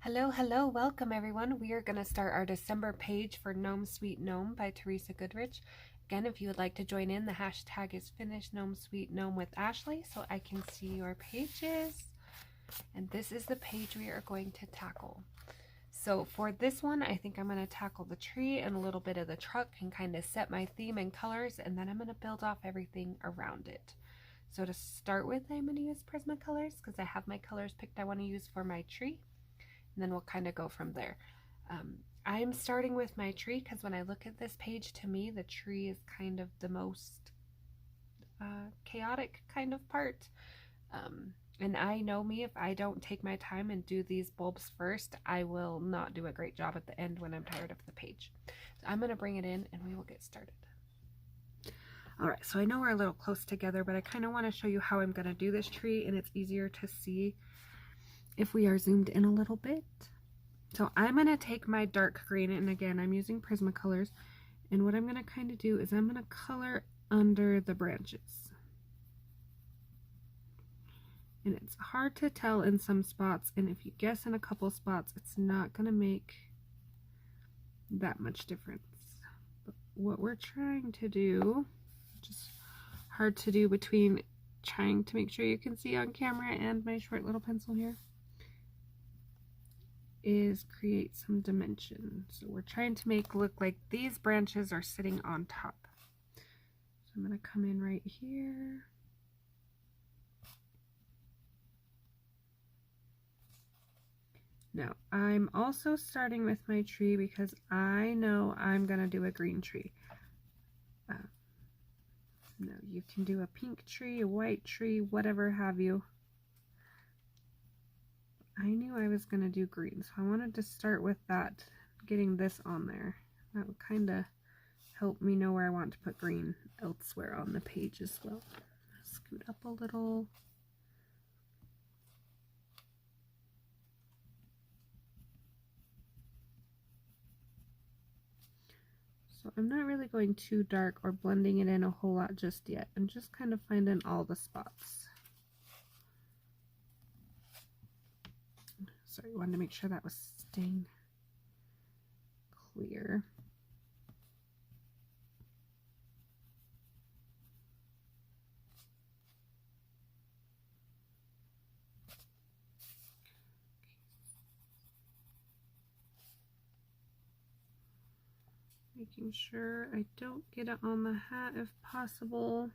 Hello, hello, welcome everyone. We are going to start our December page for Gnome Sweet Gnome by Teresa Goodridge. Again, if you would like to join in, the hashtag is finishgnomesweetgnomewithashley so I can see your pages. And this is the page we are going to tackle. So for this one, I think I'm going to tackle the tree and a little bit of the truck and kind of set my theme and colors, and then I'm going to build off everything around it. So to start with, I'm going to use Prismacolors because I have my colors picked I want to use for my tree. And then we'll kind of go from there. I'm starting with my tree because when I look at this page, to me, the tree is kind of the most chaotic kind of part. And I know me, if I don't take my time and do these bulbs first, I will not do a great job at the end when I'm tired of the page. So I'm going to bring it in and we will get started. Alright, so I know we're a little close together, but I kind of want to show you how I'm going to do this tree, and it's easier to see if we are zoomed in a little bit. So I'm going to take my dark green, and again I'm using Prismacolors, and what I'm going to kind of do is I'm going to color under the branches. And it's hard to tell in some spots, and if you guess in a couple spots, it's not going to make that much difference. But what we're trying to do, just hard to do between trying to make sure you can see on camera and my short little pencil here, is create some dimension. So we're trying to make look like these branches are sitting on top. So I'm going to come in right here. Now I'm also starting with my tree because I know I'm going to do a green tree. No, you can do a pink tree, a white tree, whatever have you. I knew I was going to do green, so I wanted to start with that, getting this on there. That would kind of help me know where I want to put green elsewhere on the page as well. Scoot up a little. So I'm not really going too dark or blending it in a whole lot just yet. I'm just kind of finding all the spots. Sorry, wanted to make sure that was staying clear. Making sure I don't get it on the hat if possible.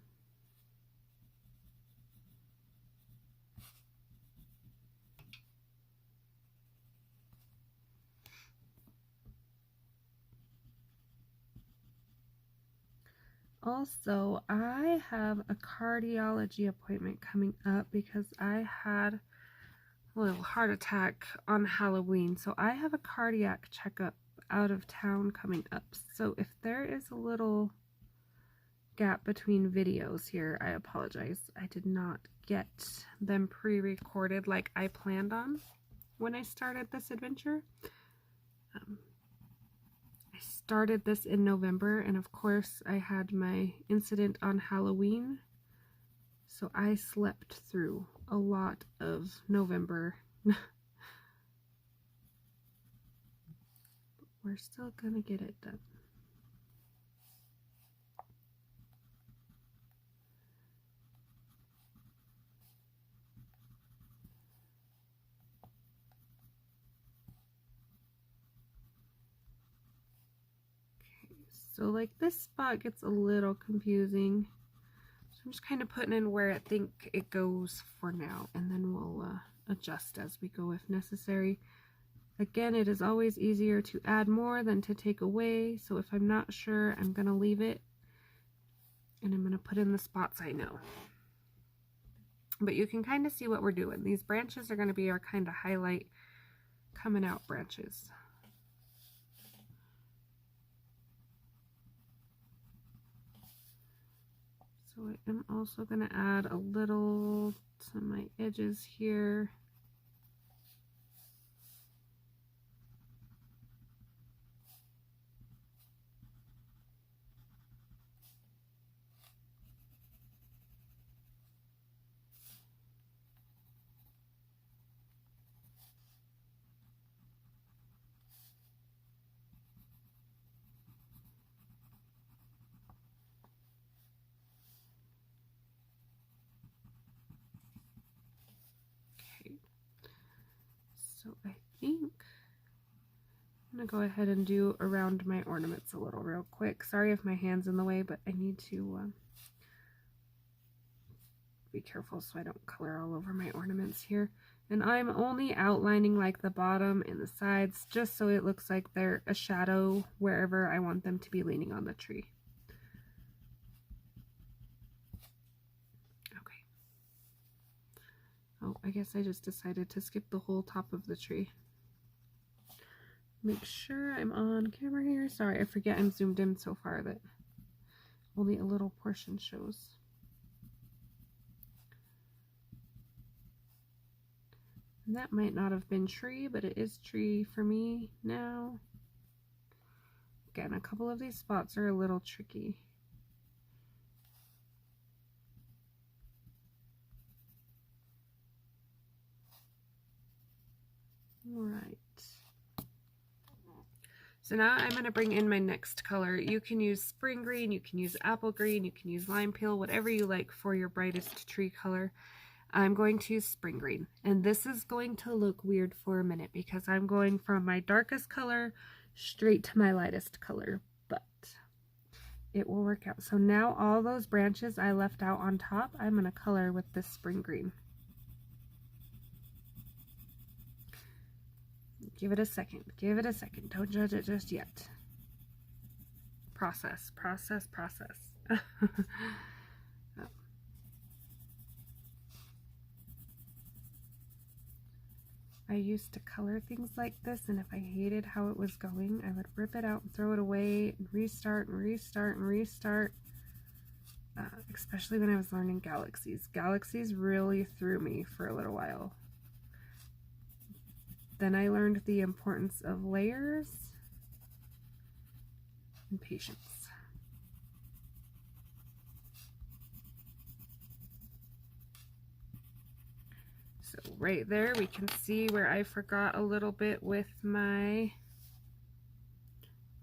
Also, I have a cardiology appointment coming up because I had a little heart attack on Halloween. So I have a cardiac checkup out of town coming up. So if there is a little gap between videos here, I apologize. I did not get them pre-recorded like I planned on when I started this adventure. I started this in November, and of course I had my incident on Halloween, so I slept through a lot of November. We're still gonna get it done. So like this spot gets a little confusing. So I'm just kind of putting in where I think it goes for now, and then we'll adjust as we go if necessary. Again, it is always easier to add more than to take away. So if I'm not sure, I'm going to leave it and I'm going to put in the spots I know. But you can kind of see what we're doing. These branches are going to be our kind of highlight coming out branches. So I am also going to add a little to my edges here. gonna go ahead and do around my ornaments a little real quick. Sorry if my hand's in the way, but I need to be careful so I don't color all over my ornaments here. And I'm only outlining like the bottom and the sides just so it looks like they're a shadow wherever I want them to be leaning on the tree. Okay. Oh, I guess I just decided to skip the whole top of the tree. Make sure I'm on camera here. Sorry, I forget I'm zoomed in so far that only a little portion shows. And that might not have been tree, but it is tree for me now. Again, a couple of these spots are a little tricky. All right. So now I'm going to bring in my next color. You can use spring green, you can use apple green, you can use lime peel, whatever you like for your brightest tree color. I'm going to use spring green, and this is going to look weird for a minute because I'm going from my darkest color straight to my lightest color, but it will work out. So now all those branches I left out on top, I'm going to color with this spring green. Give it a second. Give it a second. Don't judge it just yet. Process, process, process. I used to color things like this, and if I hated how it was going, I would rip it out and throw it away and restart and restart and restart. Especially when I was learning galaxies. Galaxies really threw me for a little while. Then I learned the importance of layers and patience. So right there we can see where I forgot a little bit with my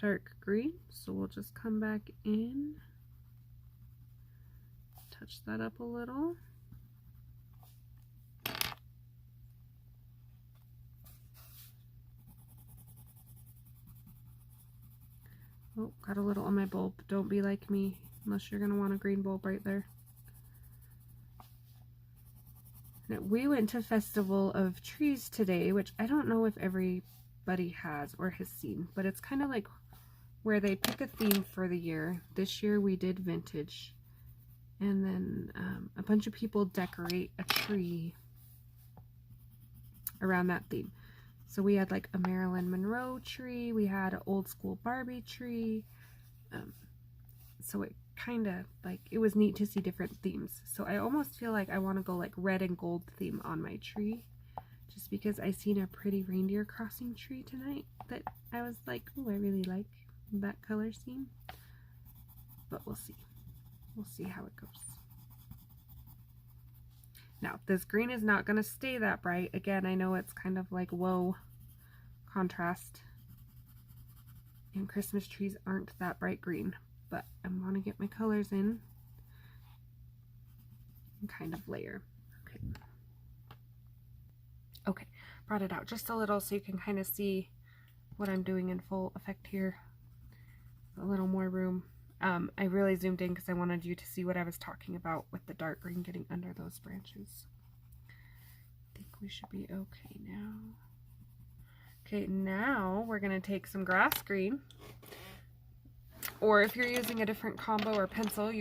dark green. So we'll just come back in, touch that up a little. Oh, got a little on my bulb. Don't be like me unless you're going to want a green bulb right there. We went to Festival of Trees today, which I don't know if everybody has or has seen, but it's kind of like where they pick a theme for the year. This year we did vintage, and then a bunch of people decorate a tree around that theme. So we had like a Marilyn Monroe tree, we had an old school Barbie tree, so it kind of like, it was neat to see different themes. So I almost feel like I want to go like red and gold theme on my tree, just because I seen a pretty reindeer crossing tree tonight that I was like, oh, I really like that color scheme. But we'll see how it goes. Now this green is not going to stay that bright. Again, I know it's kind of like whoa contrast, and Christmas trees aren't that bright green, but I want to get my colors in and kind of layer. Okay, brought it out just a little so you can kind of see what I'm doing in full effect here. A little more room. I really zoomed in because I wanted you to see what I was talking about with the dark green getting under those branches. I think we should be okay now. Okay, now we're going to take some grass green, or if you're using a different combo or pencil,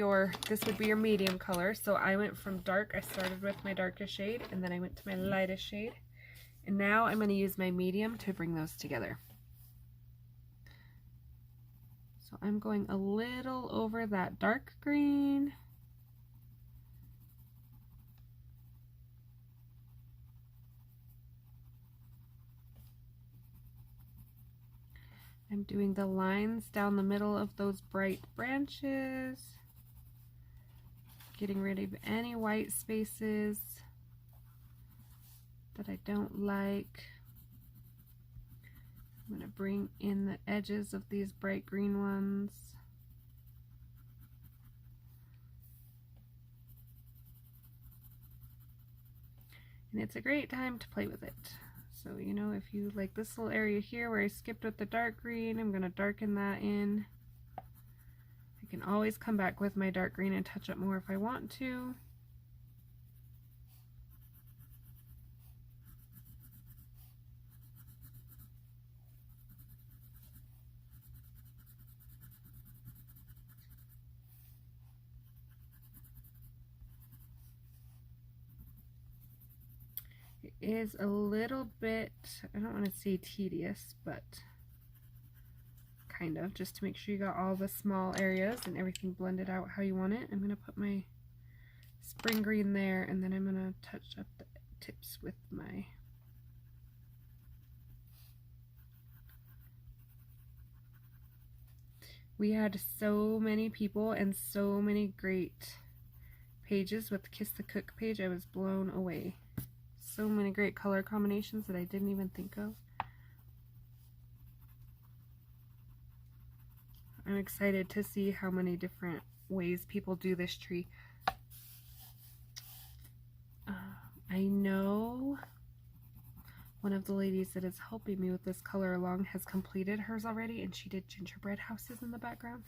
this would be your medium color. So I went from dark, I started with my darkest shade, and then I went to my lightest shade. And now I'm going to use my medium to bring those together. So I'm going a little over that dark green. I'm doing the lines down the middle of those bright branches, getting rid of any white spaces that I don't like. I'm going to bring in the edges of these bright green ones. And it's a great time to play with it. So, you know, if you like this little area here where I skipped with the dark green, I'm going to darken that in. I can always come back with my dark green and touch up more if I want to. It is a little bit, I don't want to say tedious, but kind of, just to make sure you got all the small areas and everything blended out how you want it. I'm going to put my spring green there, and then I'm going to touch up the tips with my we had so many people and so many great pages with Kiss the Cook page. I was blown away. So many great color combinations that I didn't even think of. I'm excited to see how many different ways people do this tree. I know one of the ladies that is helping me with this color along has completed hers already, and she did gingerbread houses in the background.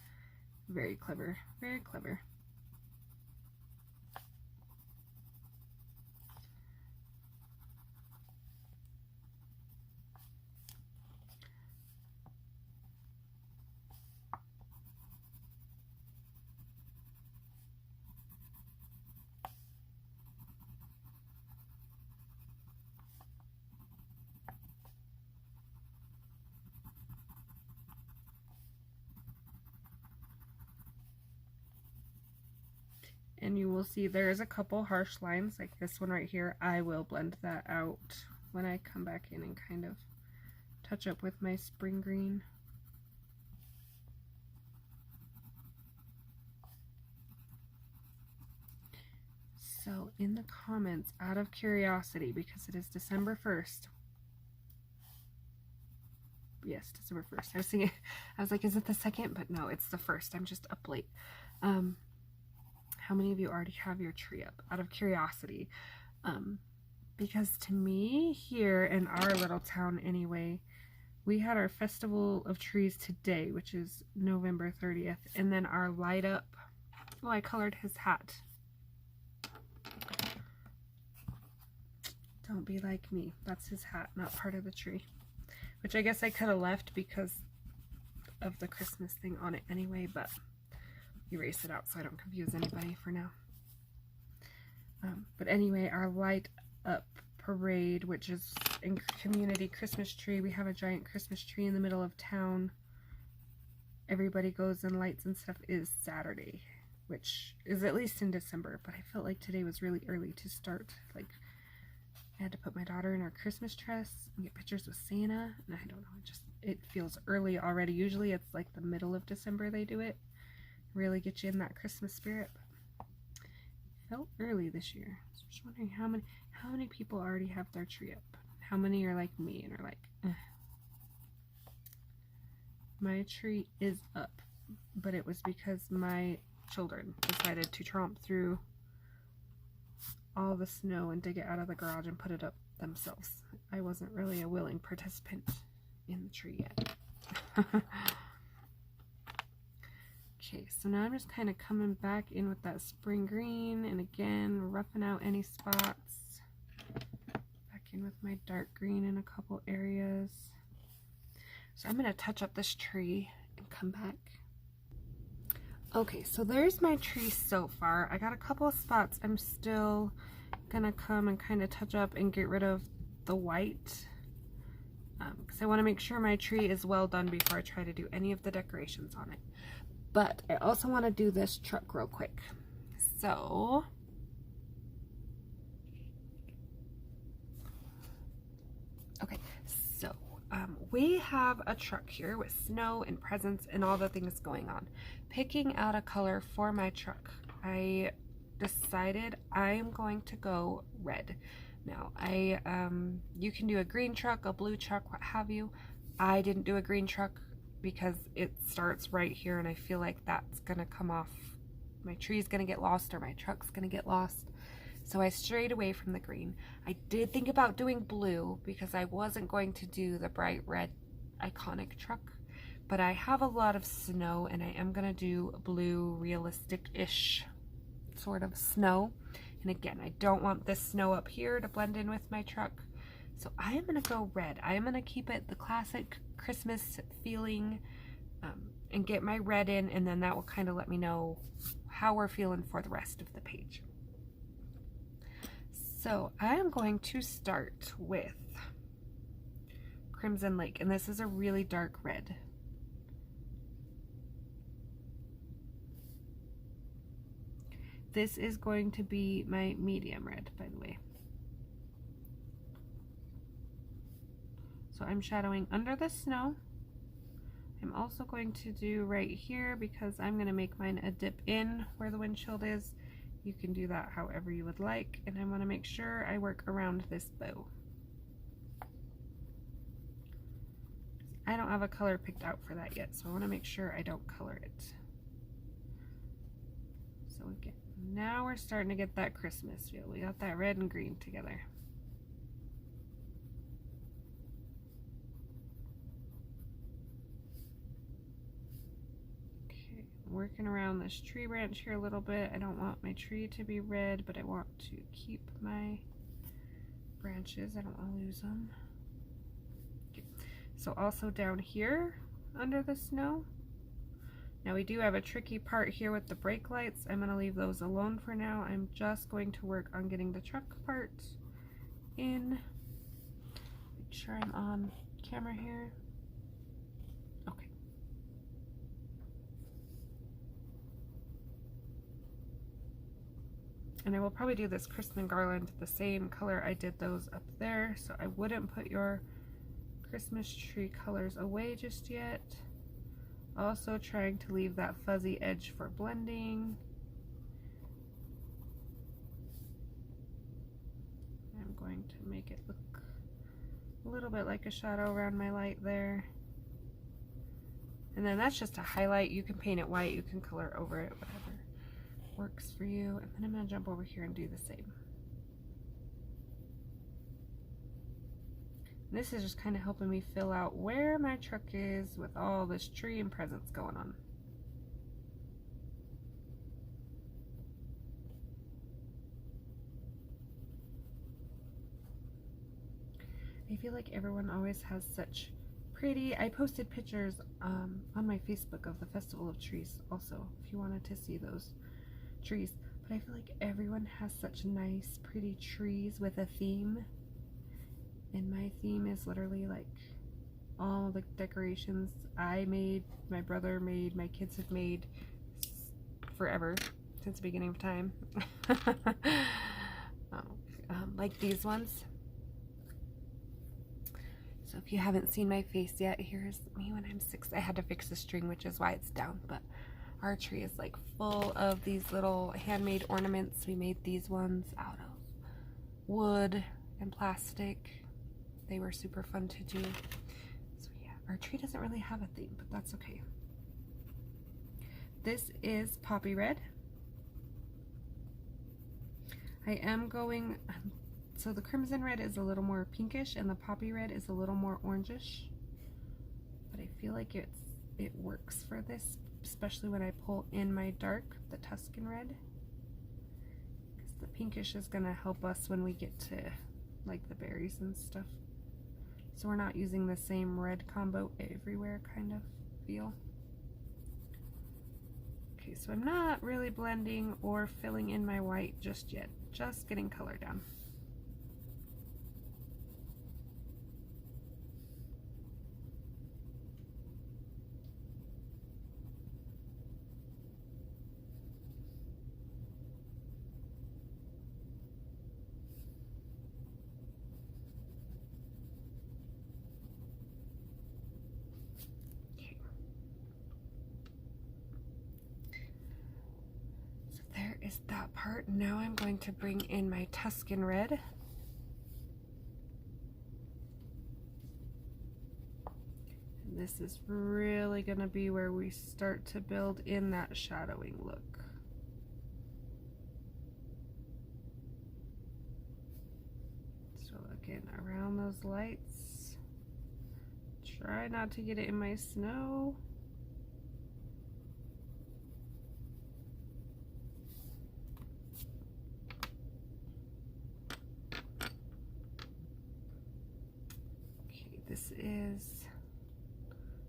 Very clever, very clever. And you will see there's a couple harsh lines like this one right here. I will blend that out when I come back in and kind of touch up with my spring green. So in the comments, out of curiosity, because it is December 1st. Yes, December 1st. I was thinking, I was like, is it the 2nd? But no, it's the 1st. I'm just up late. How many of you already have your tree up? Out of curiosity. Because to me, here in our little town anyway, we had our Festival of Trees today, which is November 30th. And then our light up, oh, I colored his hat. Don't be like me. That's his hat, not part of the tree. Which I guess I could have left because of the Christmas thing on it anyway, but erase it out so I don't confuse anybody for now. But anyway, our light up parade, which is in community Christmas tree. We have a giant Christmas tree in the middle of town. Everybody goes and lights and stuff, is Saturday, which is at least in December, but I felt like today was really early to start. Like, I had to put my daughter in her Christmas dress and get pictures with Santa, and I don't know, it feels early already. Usually it's like the middle of December they do it. Really get you in that Christmas spirit. But it felt early this year. So I'm just wondering how many people already have their tree up. How many are like me and are like, ugh. My tree is up, but it was because my children decided to tromp through all the snow and dig it out of the garage and put it up themselves. I wasn't really a willing participant in the tree yet. Okay, so now I'm just kind of coming back in with that spring green, and again, roughing out any spots. Back in with my dark green in a couple areas. So I'm going to touch up this tree and come back. Okay, so there's my tree so far. I got a couple of spots I'm still going to come and kind of touch up and get rid of the white. Because I want to make sure my tree is well done before I try to do any of the decorations on it. But I also want to do this truck real quick. So okay, so we have a truck here with snow and presents and all the things going on. Picking out a color for my truck, I decided I am going to go red. Now, you can do a green truck, a blue truck, what have you. I didn't do a green truck because it starts right here, and I feel like that's gonna come off. My tree's gonna get lost, or my truck's gonna get lost. So I strayed away from the green. I did think about doing blue because I wasn't going to do the bright red iconic truck, but I have a lot of snow and I am going to do blue realistic-ish sort of snow. And again, I don't want this snow up here to blend in with my truck. So I am going to go red. I am going to keep it the classic Christmas feeling and get my red in, and then that will kind of let me know how we're feeling for the rest of the page. So I am going to start with Crimson Lake, and this is a really dark red. This is going to be my medium red, by the way. So I'm shadowing under the snow. I'm also going to do right here because I'm going to make mine a dip in where the windshield is. You can do that however you would like, and I want to make sure I work around this bow. I don't have a color picked out for that yet, so I want to make sure I don't color it. So again, now we're starting to get that Christmas feel. We got that red and green together. Okay, working around this tree branch here a little bit. I don't want my tree to be red, but I want to keep my branches. I don't want to lose them. Okay. So also down here under the snow. Now we do have a tricky part here with the brake lights. I'm going to leave those alone for now. I'm just going to work on getting the truck part in. Make sure I'm on camera here. Okay. And I will probably do this Christmas garland the same color I did those up there, so I wouldn't put your Christmas tree colors away just yet. Also trying to leave that fuzzy edge for blending. I'm going to make it look a little bit like a shadow around my light there. And then that's just a highlight. You can paint it white, you can color over it, whatever works for you. And then I'm going to jump over here and do the same. This is just kind of helping me fill out where my truck is with all this tree and presents going on. I feel like everyone always has such pretty, I posted pictures on my Facebook of the Festival of Trees also, if you wanted to see those trees. But I feel like everyone has such nice, pretty trees with a theme. And my theme is literally like all the decorations I made, my brother made, my kids have made forever, since the beginning of time. Like these ones. So if you haven't seen my face yet, here's me when I'm 6. I had to fix the string, which is why it's down, but our tree is like full of these little handmade ornaments. We made these ones out of wood and plastic. They were super fun to do. So yeah, our tree doesn't really have a theme, but that's okay. This is Poppy Red. I am going, so the Crimson Red is a little more pinkish and the Poppy Red is a little more orangish. But I feel like it works for this, especially when I pull in my dark, the Tuscan Red. Because the pinkish is going to help us when we get to like the berries and stuff. So we're not using the same red combo everywhere kind of feel. Okay, so I'm not really blending or filling in my white just yet, just getting color down. Is that part. Now I'm going to bring in my Tuscan Red. And this is really going to be where we start to build in that shadowing look. So again, around those lights. Try not to get it in my snow. Okay, this is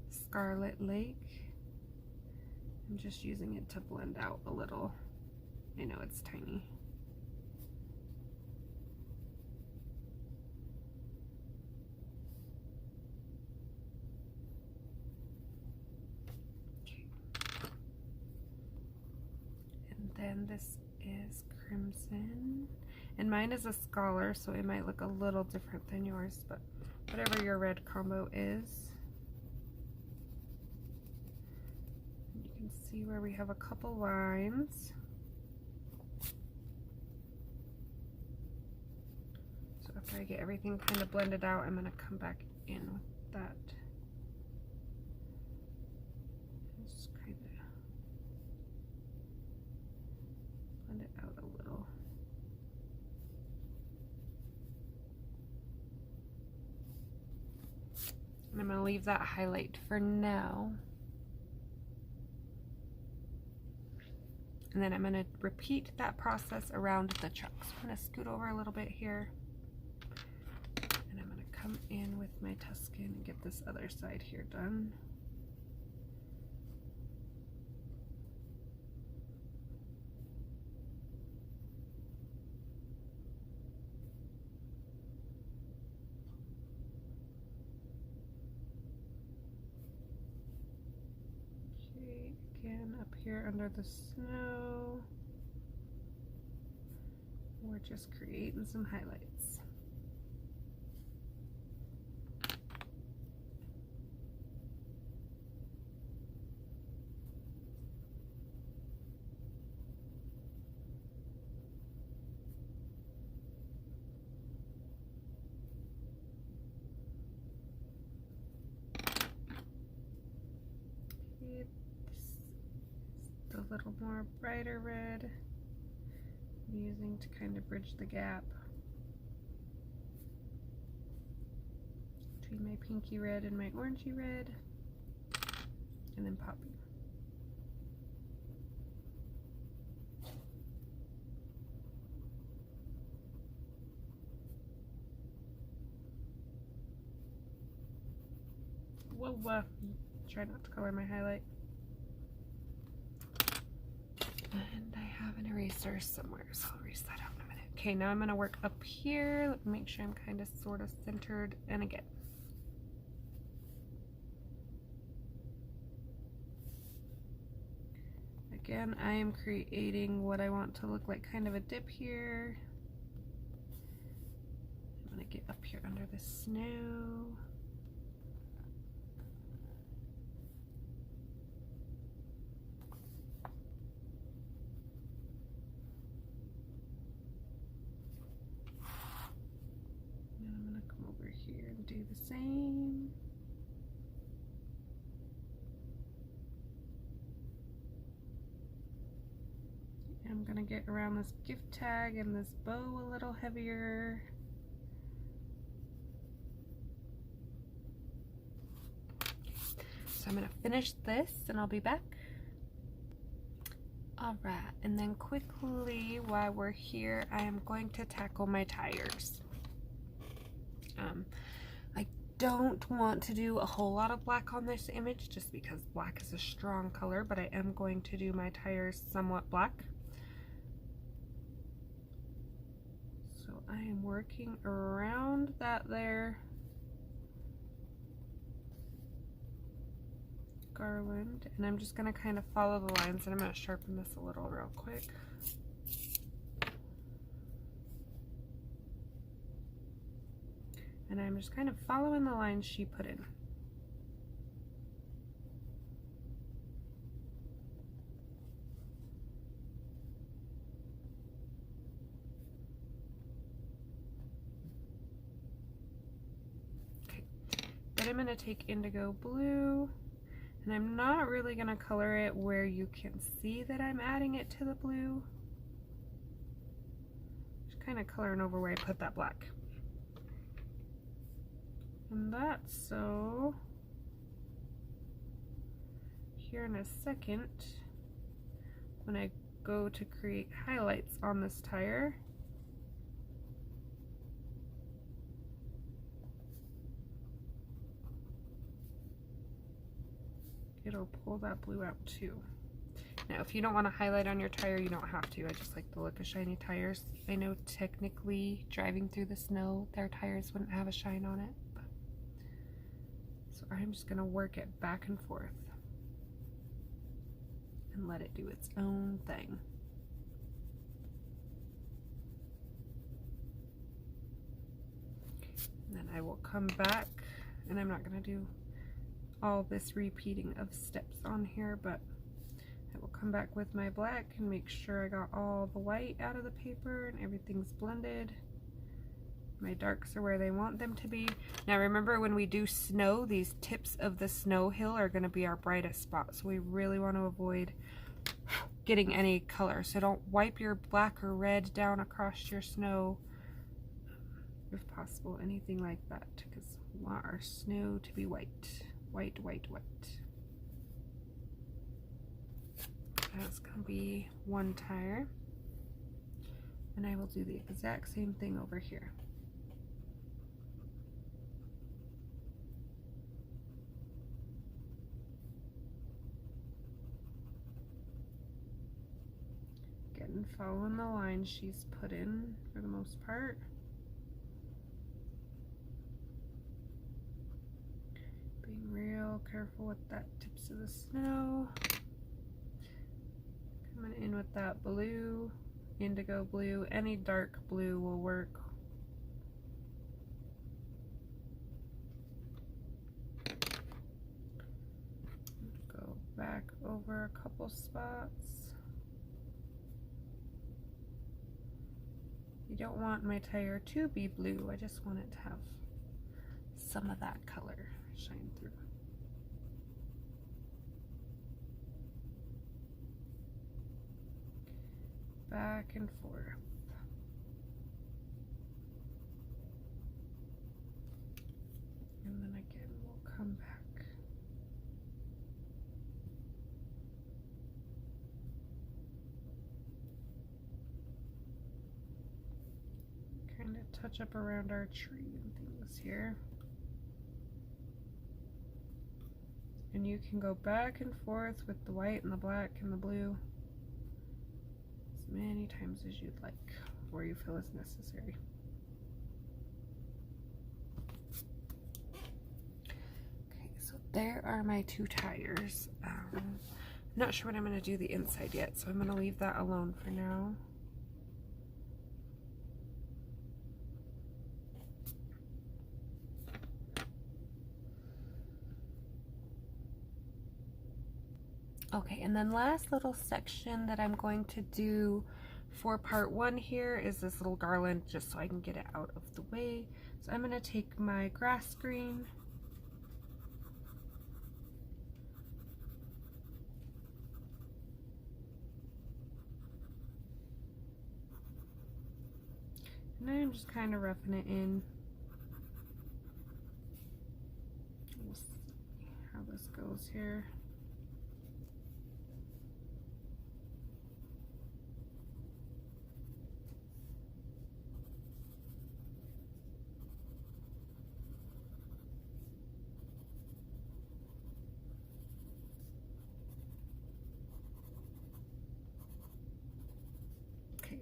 Scarlet Lake. I'm just using it to blend out a little. I know it's tiny. Okay. And then this is Crimson. And mine is a Scholar, so it might look a little different than yours, but whatever your red combo is. You can see where we have a couple lines. So after I get everything kind of blended out, I'm going to come back in with that. Just kind of blend it out a little. And I'm going to leave that highlight for now. And then I'm going to repeat that process around the chunks. I'm going to scoot over a little bit here. And I'm going to come in with my Tuscan and get this other side here done. Again, up here under the snow, we're just creating some highlights. A little more brighter red I'm using to kind of bridge the gap between my pinky red and my orangey red, and then popping. Whoa, try not to color my highlight. And I have an eraser somewhere, so I'll erase that out in a minute. Okay, now I'm going to work up here. Let me make sure I'm kind of sort of centered. And again. Again, I am creating what I want to look like kind of a dip here. I'm going to get up here under the snow. Here and do the same. I'm gonna get around this gift tag and this bow a little heavier. So I'm gonna finish this and I'll be back. Alright, and then quickly while we're here, I am going to tackle my tires. I don't want to do a whole lot of black on this image just because black is a strong color, but I am going to do my tires somewhat black. So I am working around that there. Garland, and I'm just going to kind of follow the lines, and I'm going to sharpen this a little real quick. And I'm just kind of following the lines she put in. Okay, then I'm going to take indigo blue, and I'm not really going to color it where you can see that I'm adding it to the blue. Just kind of coloring over where I put that black. And that's so here in a second, when I go to create highlights on this tire, it'll pull that blue out too. Now, if you don't want to highlight on your tire, you don't have to. I just like the look of shiny tires. I know technically driving through the snow, their tires wouldn't have a shine on it. But... so I'm just going to work it back and forth and let it do its own thing. And then I will come back, and I'm not going to do all this repeating of steps on here, but I will come back with my black and make sure I got all the white out of the paper and everything's blended. My darks are where they want them to be. Now remember, when we do snow, these tips of the snow hill are going to be our brightest spot, so we really want to avoid getting any color. So don't wipe your black or red down across your snow, if possible, anything like that, because we want our snow to be white. White, white, white. That's going to be one tire. And I will do the exact same thing over here. Again, following the line she's put in for the most part. Being real careful with that tips of the snow. Coming in with that blue, indigo blue, any dark blue will work. Go back over a couple spots. You don't want my tire to be blue, I just want it to have some of that color shine through. Back and forth. And then again, we'll come back. Kind of touch up around our tree and things here. And you can go back and forth with the white and the black and the blue as many times as you'd like, or you feel is necessary. Okay, so there are my two tires. I'm not sure what I'm going to do the inside yet, so I'm going to leave that alone for now. Okay, and then last little section that I'm going to do for part one here is this little garland, just so I can get it out of the way. So I'm going to take my grass green, and I'm just kind of roughing it in. We'll see how this goes here.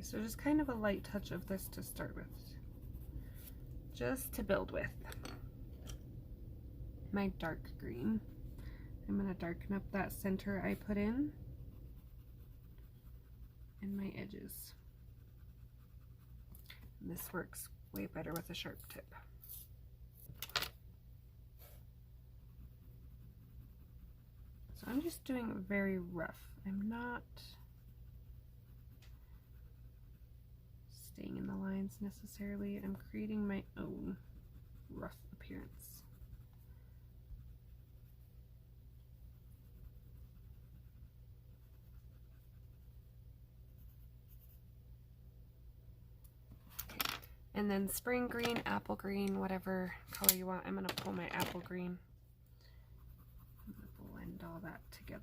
So just kind of a light touch of this to start with, just to build with. My dark green, I'm going to darken up that center I put in and my edges. And this works way better with a sharp tip. So I'm just doing it very rough. I'm not staying in the lines necessarily. I'm creating my own rough appearance. Okay. And then spring green, apple green, whatever color you want. I'm going to pull my apple green. I'm going to blend all that together.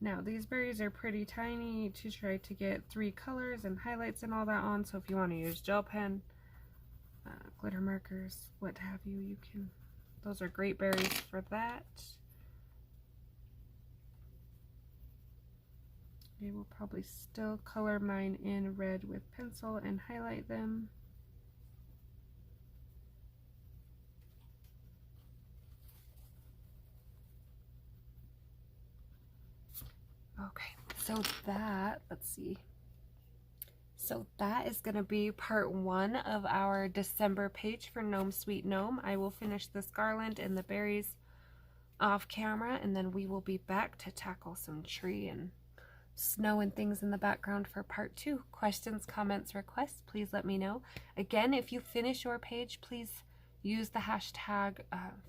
Now these berries are pretty tiny to try to get 3 colors and highlights and all that on, so if you want to use gel pen, glitter markers, what have you, you can. Those are great berries for that. I will probably still color mine in red with pencil and highlight them. Okay, so that, let's see. So that is going to be part 1 of our December page for Gnome Sweet Gnome. I will finish this garland and the berries off camera, and then we will be back to tackle some tree and snow and things in the background for part 2. Questions, comments, requests, please let me know. Again, if you finish your page, please use the hashtag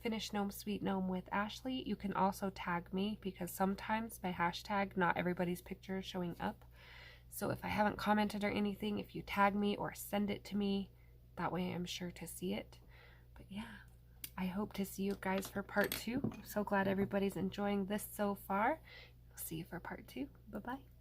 finishgnomesweetgnomewithashley. You can also tag me, because sometimes by hashtag not everybody's picture is showing up. So if I haven't commented or anything, if you tag me or send it to me, that way I'm sure to see it. But yeah, I hope to see you guys for part 2. I'm so glad everybody's enjoying this so far. I'll see you for part 2. Bye-bye.